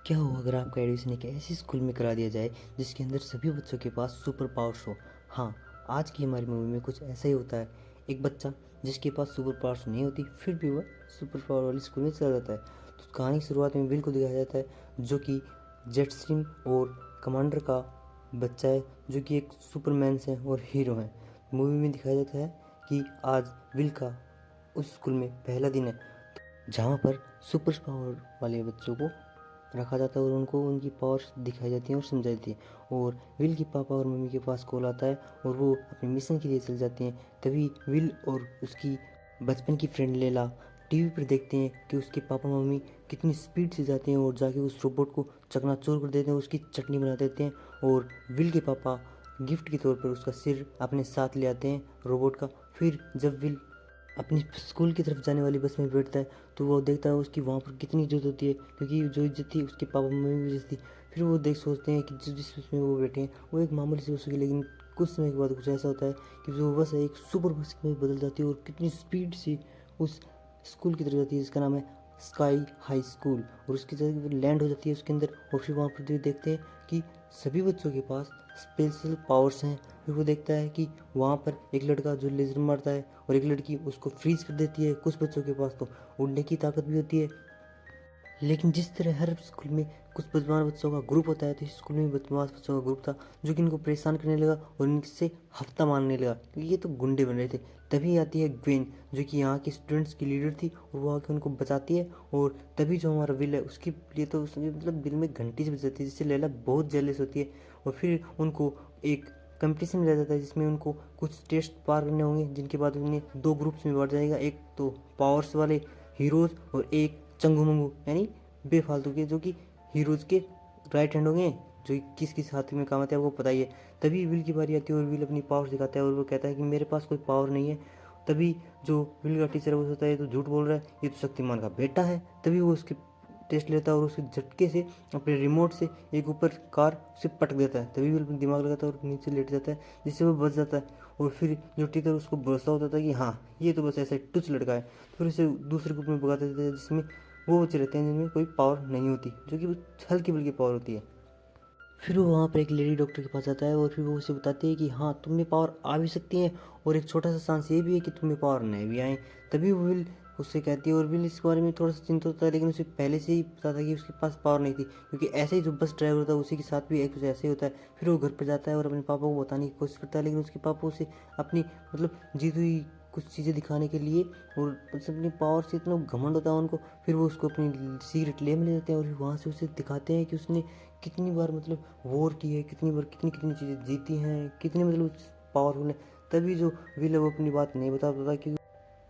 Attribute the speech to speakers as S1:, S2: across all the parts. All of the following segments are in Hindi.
S1: क्या हो अगर आपका एडमिशन एक ऐसी स्कूल में करा दिया जाए जिसके अंदर सभी बच्चों के पास सुपर पावर्स हो। हाँ, आज की हमारी मूवी में कुछ ऐसा ही होता है। एक बच्चा जिसके पास सुपर पावर्स नहीं होती फिर भी वह सुपर पावर वाली स्कूल में चला जाता है। तो कहानी की शुरुआत में विल को दिखाया जाता है जो कि जेट स्ट्रीम और कमांडर का बच्चा है, जो कि एक सुपरमैन है और हीरो है। मूवी में दिखाया जाता है कि आज विल का उस स्कूल में पहला दिन है जहाँ पर सुपर पावर वाले बच्चों को रखा जाता है और उनको उनकी पावर्स दिखाई जाती हैं और समझाई जाती हैं। और विल के पापा और मम्मी के पास कॉल आता है और वो अपने मिशन के लिए चल जाते हैं। तभी विल और उसकी बचपन की फ्रेंड लेला टीवी पर देखते हैं कि उसके पापा मम्मी कितनी स्पीड से जाते हैं और जाके उस रोबोट को चकनाचूर कर देते हैं, उसकी चटनी बना देते हैं। और विल के पापा गिफ्ट के तौर पर उसका सिर अपने साथ ले आते हैं रोबोट का। फिर जब विल अपनी स्कूल की तरफ जाने वाली बस में बैठता है तो वो देखता है उसकी वहाँ पर कितनी इज्जत होती है, क्योंकि जो इज्जत थी उसके पापा मम्मी में भी इज्जत थी। फिर वो देख सोचते हैं कि जिस बस में वो बैठे हैं वो एक मामूली सी बस होगी, लेकिन कुछ समय के बाद कुछ ऐसा होता है कि जो बस है एक सुपर बस में बदल जाती है और कितनी स्पीड से उस स्कूल की तरफ जाती है जिसका नाम है स्काई हाई स्कूल। और उसकी जगह लैंड हो जाती है उसके अंदर। और फिर वहाँ पर भी देखते हैं कि सभी बच्चों के पास स्पेशल पावर्स हैं। फिर वो देखता है कि वहाँ पर एक लड़का जो लेज़र मारता है और एक लड़की उसको फ्रीज कर देती है। कुछ बच्चों के पास तो उड़ने की ताकत भी होती है। लेकिन जिस तरह हर स्कूल में कुछ बदमाश बच्चों का ग्रुप होता है, तो इस स्कूल में बदमाश बच्चों का ग्रुप था जो कि इनको परेशान करने लगा और इनसे हफ्ता मांगने लगा, क्योंकि ये तो गुंडे बन रहे थे। तभी आती है ग्वेन जो कि यहाँ की स्टूडेंट्स की लीडर थी और वो आके उनको बचाती है। और तभी जो हमारा विल है उसके लिए तो उसमें मतलब दिल में घंटी से बजाती है, जिससे लैला बहुत जेलस होती है। और फिर उनको एक कंपटीशन में लिया जाता है जिसमें उनको कुछ टेस्ट पार करने होंगे, जिनके बाद उन्हें दो ग्रुप्स में बांट जाएगा, एक तो पावर्स वाले हीरोज और एक चंगू मंगू यानी बेफालतू के, जो कि हीरोज के राइट हैंड होंगे, जो किस किस हाथ में काम आते हैं आपको पता ही है। तभी विल की बारी आती है और विल अपनी पावर दिखाता है और वो कहता है कि मेरे पास कोई पावर नहीं है। तभी जो विल का टीचर है वो सोचता है ये तो झूठ बोल रहा है, ये तो शक्तिमान का बेटा है। तभी वो उसके टेस्ट लेता है और उसके झटके से अपने रिमोट से एक ऊपर कार से पटक देता है। तभी विल अपना दिमाग लगाता है और नीचे लेट जाता है, जिससे वो बच जाता है। और फिर जो टीचर उसको भरोसा होता था कि हाँ ये तो बस ऐसा टुच लड़का है, फिर उसे दूसरे ग्रुप में भगा देते हैं जिसमें वो बच्चे रहते हैं जिनमें कोई पावर नहीं होती, जो कि हल्की फुल्की पावर होती है। फिर वो वहाँ पर एक लेडी डॉक्टर के पास जाता है और फिर वो उसे बताती है कि हाँ तुम में पावर आ भी सकती है और एक छोटा सा चांस ये भी है कि तुम में पावर नहीं भी आए। तभी वो विल उससे कहती है और विल इस बारे में थोड़ा सा चिंतित होता है, लेकिन उसे पहले से ही पता था कि उसके पास पावर नहीं थी, क्योंकि ऐसे ही जो बस ड्राइवर होता है उसी के साथ भी एक कुछ ऐसे ही होता है। फिर वो घर पर जाता है और अपने पापा को बताने की कोशिश करता है, लेकिन उसके पापा उसे अपनी मतलब जीत हुई कुछ चीज़ें दिखाने के लिए और अपनी पावर से इतना घमंड होता है उनको। फिर वो उसको अपनी सीक्रेट ले में लेते हैं और फिर वहाँ से उसे दिखाते हैं कि उसने कितनी बार मतलब वॉर की है, कितनी बार कितनी कितनी चीज़ें जीती हैं, कितनी मतलब पावरफुल है। तभी जो विल है वो अपनी बात नहीं बता पाता क्योंकि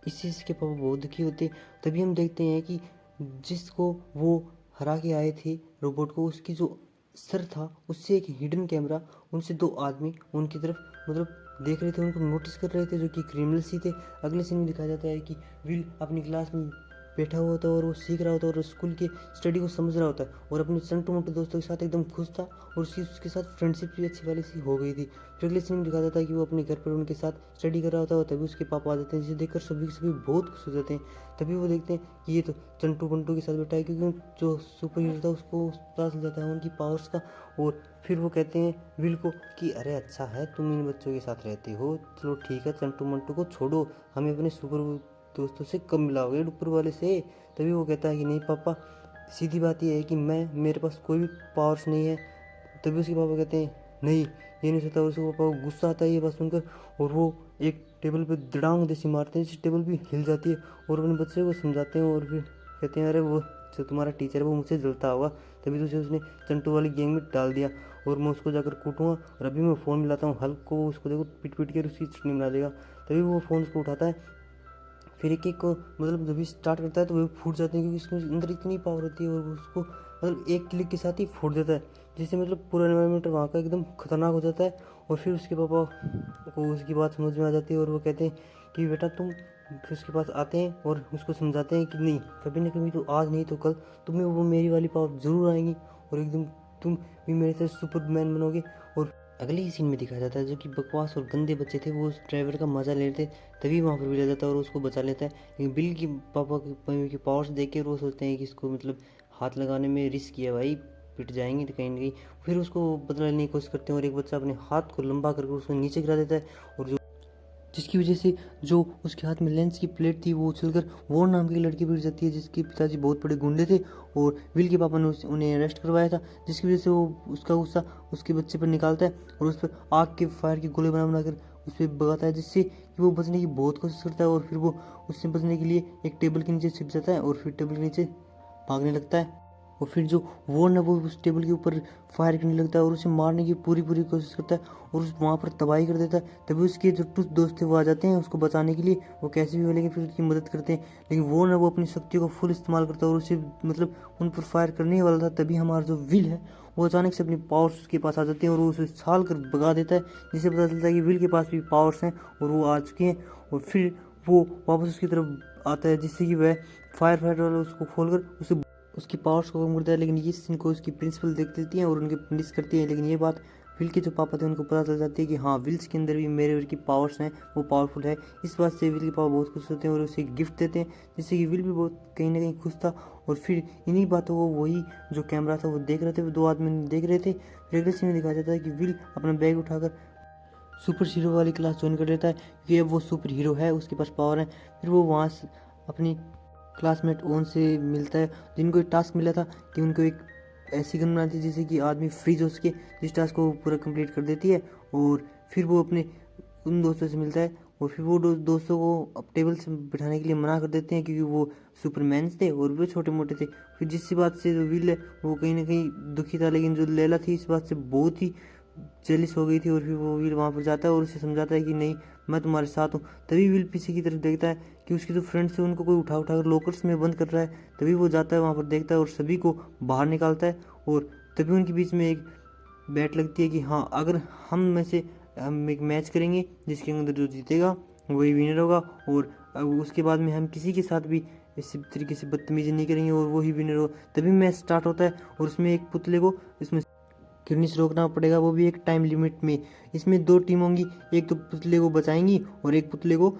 S1: इस चीज़ के पापा बहुत दुखी होते। तभी हम देखते हैं कि जिसको वो हरा के आए थे रोबोट को, उसकी जो सर था उससे एक हिडन कैमरा, उनसे दो आदमी उनकी तरफ मतलब देख रहे थे, उनको नोटिस कर रहे थे, जो कि क्रिमिनल्स ही थे। अगले सीन में दिखाया जाता है कि विल अपनी क्लास में बैठा हुआ होता है और वो सीख रहा होता है और स्कूल के स्टडी को समझ रहा होता है और अपने चंटू मोटू दोस्तों के साथ एकदम खुश था और उसके साथ फ्रेंडशिप भी अच्छी वाली सी हो गई थी। फिर अगले सीन में दिखाया जाता है कि वो अपने घर पर उनके साथ स्टडी कर रहा होता है और तभी उसके पापा आ जाते हैं, जिसे देखकर सभी के सभी बहुत खुश हो जाते हैं। तभी वो देखते हैं कि ये तो चंटू बंटू के साथ बैठा है, क्योंकि जो सुपर हीरो था उसको पता चल जाता है उनकी पावर्स का। और फिर वो कहते हैं विल को कि अरे अच्छा है तुम इन बच्चों के साथ रहते हो, चलो ठीक है चंटू मंटू को छोड़ो, हमें अपने सुपर दोस्तों से कम मिलाओगे ऊपर वाले से। तभी वो कहता है कि नहीं पापा, सीधी बात यह है कि मेरे पास कोई भी पावर्स नहीं है। तभी उसके पापा कहते हैं नहीं ये नहीं सकता, और उसके पापा को गुस्सा आता है ये बात सुनकर और वो एक टेबल पे दड़ांग जैसी मारते हैं जिससे टेबल भी हिल जाती है और अपने बच्चे को समझाते हैं और फिर कहते हैं अरे वो जो तुम्हारा टीचर है वो मुझसे जलता होगा, तभी तो उसे उसने चंटू वाली गैंग में डाल दिया और मैं उसको जाकर कूटूंगा और अभी मैं फ़ोन मिलाता हूँ हल्क को, उसको देखो पीट पीट कर उसकी चटनी बना देगा। तभी वो फ़ोन उसको उठाता है, फिर एक एक को मतलब जब भी स्टार्ट करता है तो वो फूट जाते हैं, क्योंकि उसमें अंदर इतनी पावर होती है और वो उसको मतलब एक क्लिक के साथ ही फूट देता है, जिससे मतलब पूरा एनवायरनमेंट वहाँ का एकदम खतरनाक हो जाता है। और फिर उसके पापा को उसकी बात समझ में आ जाती है और वो कहते हैं कि बेटा तुम, फिर उसके पास आते हैं और उसको समझाते हैं कि नहीं कभी ना कभी तो आज नहीं तो कल तुम्हें वो मेरी वाली पावर ज़रूर आएंगी और एकदम तुम भी मेरे से सुपरमैन बनोगे। और अगले ही सीन में दिखाया जाता है जो कि बकवास और गंदे बच्चे थे वो उस ड्राइवर का मजा ले लेते, तभी वहाँ पर भी ले जाता है और उसको बचा लेता है। लेकिन बिल की पापा की पावर्स देख के वो सोचते हैं कि इसको मतलब हाथ लगाने में रिस्क किया भाई, पिट जाएंगे तो कहीं ना कहीं। फिर उसको बदला लेने की कोशिश करते हैं और एक बच्चा अपने हाथ को लंबा करके उसको नीचे गिरा देता है, और जो जिसकी वजह से जो उसके हाथ में लेंस की प्लेट थी वो उछलकर वॉर नाम की लड़की गिर जाती है, जिसके पिताजी बहुत बड़े गुंडे थे और विल के पापा ने उन्हें अरेस्ट करवाया था, जिसकी वजह से वो उसका गुस्सा उसके बच्चे पर निकालता है और उस पर आग के फायर के गोले बनाकर उस पर भगाता है, जिससे कि वो बचने की बहुत कोशिश करता है। और फिर वो उससे बचने के लिए एक टेबल के नीचे छिप जाता है और फिर टेबल के नीचे भागने लगता है। और फिर जो वॉर्न है वो उस टेबल के ऊपर फायर करने लगता है और उसे मारने की पूरी कोशिश करता है और उस वहाँ पर तबाही कर देता है। तभी उसके जो टूथ दोस्त थे वो आ जाते हैं उसको बचाने के लिए, वो कैसे भी हो लेकिन फिर उसकी मदद करते हैं। लेकिन वॉर्न है वो अपनी शक्तियों का फुल इस्तेमाल करता है और उसे मतलब उन पर फायर करने ही वाला था, तभी हमारा जो विल है वो अचानक से अपनी पावर्स उसके पास आ जाते हैं और वो उसे छाल कर भगा देता है, जिससे पता चलता है कि विल के पास भी पावर्स हैं और वो आ चुके हैं। और फिर वो वापस उसकी तरफ आता है, जिससे कि वह फायर फाइटर वाला उसको खोलकर उसे उसकी पावर्स को कम करता है। लेकिन ये सीन को उसकी प्रिंसिपल देख लेती हैं और उनके मिस करती है। लेकिन ये बात विल के जो पापा थे उनको पता चल जाती है कि हाँ, विल्स के अंदर भी मेरे की पावर्स हैं, वो पावरफुल है। इस बात से विल के पापा बहुत खुश होते हैं और उसे गिफ्ट देते हैं, जिससे कि विल भी बहुत कहीं ना कहीं खुश था। और फिर इन्हीं बातों को वही जो कैमरा था वो देख रहे थे, वो दो आदमी देख रहे थे। फिर अगले सीन में दिखाया जाता है कि विल अपना बैग उठाकर सुपर हीरो वाली क्लास ज्वाइन कर लेता है, क्योंकि अब वो सुपर हीरो है, उसके पास पावर है। फिर वो वहाँ से अपनी क्लासमेट ओन से मिलता है, जिनको एक टास्क मिला था कि उनको एक ऐसी गन बनानी थी जिससे कि आदमी फ्रीज हो सके, जिस टास्क को वो पूरा कंप्लीट कर देती है। और फिर वो अपने उन दोस्तों से मिलता है और फिर वो दोस्तों को अब टेबल से बिठाने के लिए मना कर देते हैं, क्योंकि वो सुपरमैन्स थे और वो छोटे मोटे थे। फिर जिस बात से जो विल है वो कहीं ना कहीं दुखी था, लेकिन जो लैला थी इस बात से बहुत ही जेलिस हो गई थी। और फिर वो विल वहाँ पर जाता है और उसे समझाता है कि नहीं, मैं तुम्हारे साथ हूँ। तभी विल पीछे की तरफ देखता है कि उसके जो फ्रेंड्स थे उनको कोई उठा कर लॉकर्स में बंद कर रहा है। तभी वो जाता है वहाँ पर, देखता है और सभी को बाहर निकालता है। और तभी उनके बीच में एक बैट लगती है कि हाँ, अगर हम एक मैच करेंगे जिसके अंदर जो जीतेगा वही विनर होगा, और उसके बाद में हम किसी के साथ भी इसी तरीके से बदतमीजी नहीं करेंगे और वही विनर हो। तभी मैच स्टार्ट होता है और उसमें एक पुतले को इसमें गिरने से रोकना पड़ेगा, वो भी एक टाइम लिमिट में। इसमें दो टीम होंगी, एक तो पुतले को बचाएंगी और एक पुतले को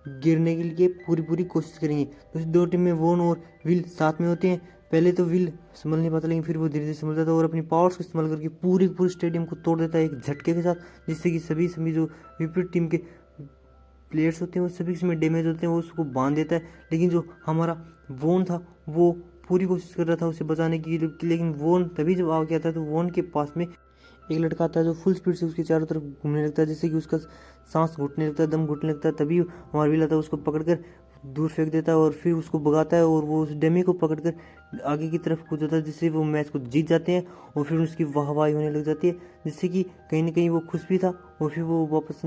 S1: गिरने के लिए पूरी कोशिश करेंगे। तो इस दो टीम में वॉन और विल साथ में होते हैं। पहले तो विल संभल नहीं पाता, लेकिन फिर वो धीरे धीरे संभल जाता है और अपनी पावर्स को इस्तेमाल करके पूरी स्टेडियम को तोड़ देता है एक झटके के साथ, जिससे कि सभी जो विपरीत टीम के प्लेयर्स होते हैं वो सभी इसमें डैमेज होते हैं, वो उसको बांध देता है। लेकिन जो हमारा वॉन था वो पूरी कोशिश कर रहा था उसे बचाने की, लेकिन वॉन तभी जब आ गया था तो वॉन के पास में एक लड़का आता है जो फुल स्पीड से उसके चारों तरफ घूमने लगता है, जिससे कि उसका सांस घुटने लगता है, दम घुटने लगता है। तभी हमारा विल आता है, उसको पकड़कर दूर फेंक देता है और फिर उसको भगाता है और वो उस डमी को पकड़कर आगे की तरफ कूद जाता है, जिससे वो मैच को जीत जाते हैं। और फिर उसकी वाहवाही होने लग जाती है, जिससे कि कहीं ना कहीं वो खुश भी था। और फिर वो वापस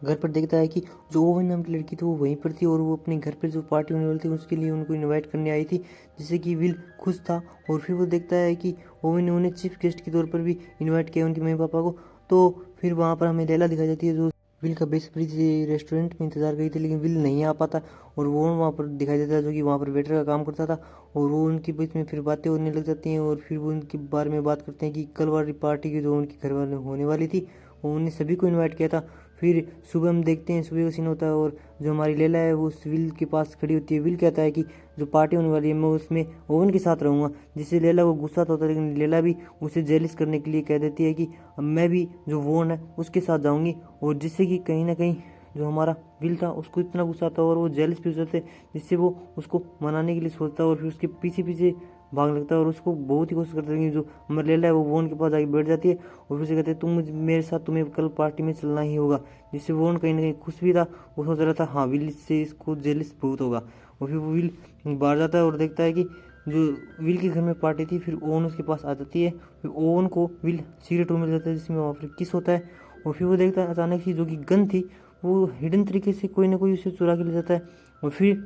S1: घर पर देखता है कि जो ओवन नाम की लड़की थी वो वहीं पर थी और वो अपने घर पर जो पार्टी होने वाली थी उसके लिए उनको इनवाइट करने आई थी, जिससे कि विल खुश था। और फिर वो देखता है कि ओवन ने उन्हें चीफ गेस्ट के तौर पर भी इनवाइट किया उनके मम्मी पापा को। तो फिर वहाँ पर हमें लैला दिखाई जाती है, जो विल का बेसब्री से रेस्टोरेंट में इंतजार करी थी, लेकिन विल नहीं आ पाता और वो वहाँ पर दिखाई देता है, जो कि वहाँ पर वेटर का काम करता था। और वो उनके बीच में फिर बातें होने लग जाती हैं और फिर वो उनके बारे में बात करते हैं कि कल वाली पार्टी की जो उनके घर वाले होने वाली थी वो उन्हें सभी को इन्वाइट किया था। फिर सुबह हम देखते हैं, सुबह का सीन होता है और जो हमारी लैला है वो उस विल के पास खड़ी होती है। विल कहता है कि जो पार्टी होने वाली है मैं उसमें ओवन के साथ रहूँगा, जिससे लैला को गुस्सा तो होता है, लेकिन लैला भी उसे जेलिस करने के लिए कह देती है कि अब मैं भी जो वोन है उसके साथ जाऊँगी। और जिससे कि कहीं ना कहीं जो हमारा विल था उसको इतना गुस्सा आता है और वो जेलिस भी हो जाते, जिससे वो उसको मनाने के लिए सोचता है और फिर उसके पीछे पीछे भाग लगता है और उसको बहुत ही कोशिश करता है। कि जो हमारी लैला है वो वोन के पास जाके बैठ जाती है और फिर उसे कहते हैं तुम मेरे साथ, तुम्हें कल पार्टी में चलना ही होगा, जिससे वोन कहीं ना कहीं खुश भी था। वो सोच रहा था हाँ, विल से इसको जेलिस बहुत होगा। और फिर वो विल बाहर जाता है और देखता है कि जो विल के घर में पार्टी थी, फिर ओवन उसके पास आ जाती है। फिर ओवन को विल सीक्रेट रूम मिल जाता है जिसमें वहाँ पर किस होता है। और फिर वो देखता है अचानक से जो कि गन थी वो हिडन तरीके से कोई ना कोई उसे चुरा के ले जाता है। और फिर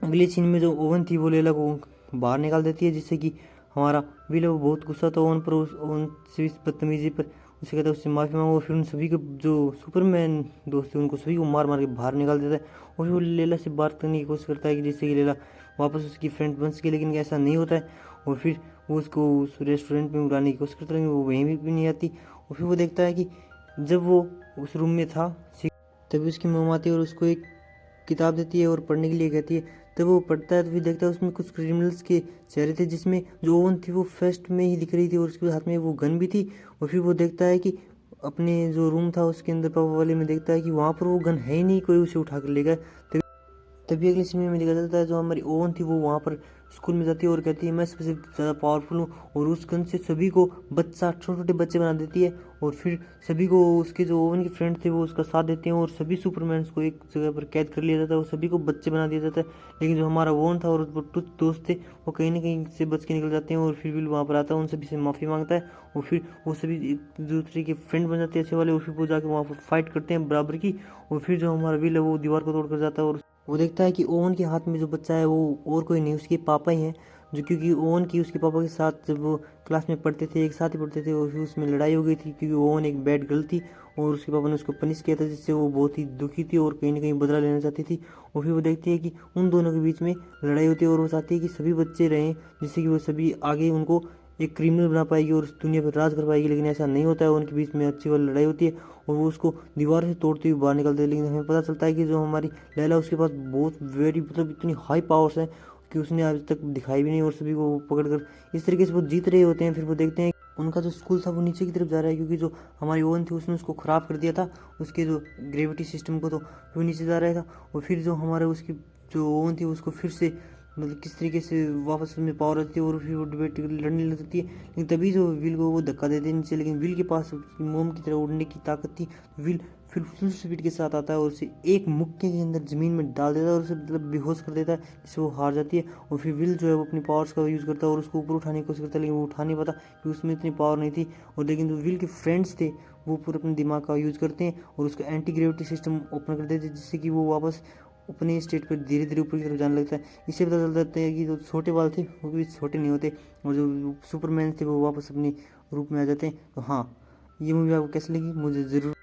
S1: अगले सीन में जो ओवन थी वो लैला को बाहर निकाल देती है, जिससे कि हमारा विल है वो बहुत गुस्सा था ओवन पर, उस ओवन से इस बदतमीजी पर। उसे कहता है उससे माफ़ी मांगो। फिर उन सभी को जो सुपरमैन दोस्त थे उनको सभी को मार मार के बाहर निकाल देता है। और फिर वो लैला से बात करने की कोशिश करता है कि जिससे कि लैला वापस उसकी फ्रेंड बन सके, लेकिन ऐसा नहीं होता है। और फिर वो उसको उस रेस्टोरेंट में बुलाने की कोशिश करता है, लेकिन वो वहीं भी नहीं आती। और फिर वो देखता है कि जब वो उस रूम में था तभी उसकी मम्मा आती है और उसको एक किताब देती है और पढ़ने के लिए कहती है। तब वो पढ़ता है तो फिर देखता है उसमें कुछ क्रिमिनल्स के चेहरे थे, जिसमें जो ओवन थी वो फर्स्ट में ही दिख रही थी और उसके हाथ में वो गन भी थी। और फिर वो देखता है कि अपने जो रूम था उसके अंदर पापा वाले में देखता है कि वहाँ पर वो गन है ही नहीं, कोई उसे उठा कर ले गया। तभी अगले सीन में दिखा जाता है जो हमारी ओवन थी वो वहाँ पर स्कूल में जाती है और कहती है मैं सबसे ज़्यादा पावरफुल हूँ, और उस गन से सभी को छोटे छोटे बच्चे बना देती है। और फिर सभी को उसके जो ओवन के फ्रेंड थे वो उसका साथ देते हैं और सभी सुपरमैन्स को एक जगह पर कैद कर लिया जाता है और सभी को बच्चे बना दिया जाता है। लेकिन जो हमारा ओवन था और वो टूथ दोस्त थे वो कहीं ना कहीं से बच के निकल जाते हैं और फिर विल वहाँ पर आता है, उन सभी से माफ़ी मांगता है और फिर वो सभी एक दूसरे के फ्रेंड बन जाते हैं अच्छे वाले। और फिर वो जाके वहाँ पर फाइट करते हैं बराबर की। और फिर जो हमारा विल है वो दीवार को तोड़ कर जाता है और वो देखता है कि ओवन के हाथ में जो बच्चा है वो और कोई नहीं उसके पापा ही हैं, जो क्योंकि ओवन की उसके पापा के साथ जब वो क्लास में पढ़ते थे एक साथ ही पढ़ते थे और फिर उसमें लड़ाई हो गई थी क्योंकि ओवन एक बैड गर्ल थी और उसके पापा ने उसको पनिश किया था, जिससे वो बहुत ही दुखी थी और कहीं ना कहीं बदला लेना चाहती थी। और फिर वो देखती है कि उन दोनों के बीच में लड़ाई होती है और वो चाहती है कि सभी बच्चे रहें, जिससे कि वो सभी आगे उनको एक क्रिमिनल बना पाएगी और उस दुनिया पर राज कर पाएगी। लेकिन ऐसा नहीं होता है, उनके बीच में अच्छी वाली लड़ाई होती है और वो उसको दीवार से तोड़ते हुए बाहर निकलते हैं। लेकिन हमें पता चलता है कि जो हमारी लैला उसके पास बहुत वेरी मतलब इतनी हाई पावर्स हैं कि उसने आज तक दिखाई भी नहीं और सभी को पकड़कर इस तरीके से वो जीत रहे होते हैं। फिर वो देखते हैं उनका जो स्कूल था वो नीचे की तरफ जा रहा है क्योंकि जो हमारी ओवन थी उसने उसको ख़राब कर दिया था, उसके जो ग्रेविटी सिस्टम को, तो वो नीचे जा रहा था। और फिर जो हमारे उसकी जो ओवन थी उसको फिर से मतलब किस तरीके से वापस उसमें पावर आती है और फिर वो डिबेट लड़ने लग जाती है। लेकिन तभी जो विल को वो धक्का देते हैं नीचे, लेकिन विल के पास मोम की तरह उड़ने की ताकत थी। विल फिर फुल स्पीड के साथ आता है और उसे एक मुक्के के अंदर ज़मीन में डाल देता है और उसे मतलब बेहोश कर देता है, जिससे वो हार जाती है। और फिर विल जो है वो अपनी पावर्स का यूज़ करता है और उसको ऊपर उठाने की कोशिश करता है, लेकिन वो उठा नहीं पाता क्योंकि उसमें इतनी पावर नहीं थी। और लेकिन जो विल के फ्रेंड्स थे वो पूरे अपने दिमाग का यूज़ करते हैं और उसका एंटी ग्रेविटी सिस्टम ओपन कर देते हैं, जिससे कि वो वापस अपने स्टेट पर धीरे धीरे ऊपर की तरफ जाने लगता है। इससे पता चल जाता है कि जो छोटे बाल थे वो भी छोटे नहीं होते और जो सुपरमैन थे वो वापस अपने रूप में आ जाते हैं। तो हाँ, ये मूवी आपको कैसी लगी मुझे ज़रूर